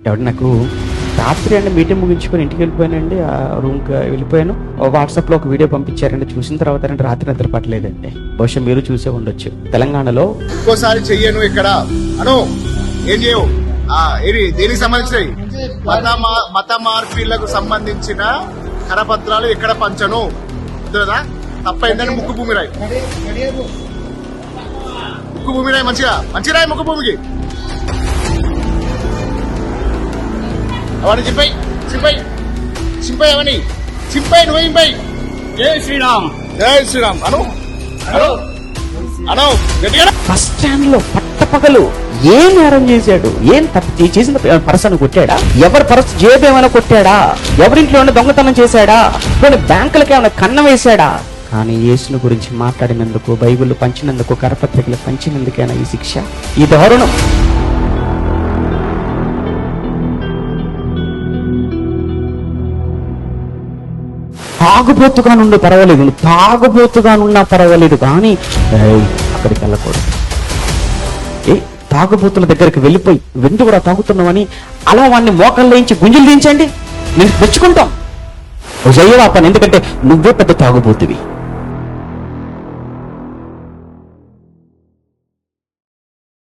ఎవడు నాకు రాత్రి అండి మీటింగ్ ముగించుకొని ఇంటికి వెళ్ళిపోయానండి, ఆ రూమ్కి వెళ్ళిపోయాను. వాట్సాప్లో ఒక వీడియో పంపించారండి, చూసిన తర్వాత అంటే రాత్రి నిద్ర పట్టలేదండి. బహుశా మీరు చూసే ఉండొచ్చు. తెలంగాణలో ఇంకోసారి చెయ్యను ఇక్కడ అను ఏం చేయవు. ఇది దేనికి సంబంధించినవి మత మార్పిళ్లకు సంబంధించిన కరపత్రాలు ఎక్కడ పంచను. తప్పైందని ముక్కు భూమి రాయి, ముక్కు భూమి రాయి, మంచిగా రాయి ముక్కు భూమికి. అవన్నీ చింపై అవన్నీ నువ్వు ఇంపై. జై శ్రీరామ్. జై శ్రీరామ్ అను బస్ స్టాండ్ లో పట్టపగలు ఏం నేరం చేశాడు? ఏం తప్పు చేసిన పర్సన్ కొట్టాడా? ఎవరి పర్స్ జేబు ఏమైనా కొట్టాడా? ఎవరింట్లో ఏమైనా దొంగతనం చేశాడా? కొన్ని బ్యాంకులకి ఏమైనా కన్నం వేశాడా? కానీ యేసుని గురించి మాట్లాడినందుకు, బైబిల్ పంచినందుకు, కరపత్రికలు పంచినందుకైనా ఈ శిక్ష, ఈ దారుణం. తాగుబోతుగా నుండి పర్వాలేదు, తాగుబోతుగా ఉన్నా పర్వాలేదు, కానీ అక్కడికి వెళ్ళకూడదు. తాగుబోతుల దగ్గరికి వెళ్ళిపోయి వెండి కూడా తాగుతున్నామని అలా వాడిని మోకాళ్ళు వేయించి గుంజులు దించండి, నేను తెచ్చుకుంటాం. జయ్యవాపని, ఎందుకంటే నువ్వే పెద్ద తాగుబోతువి.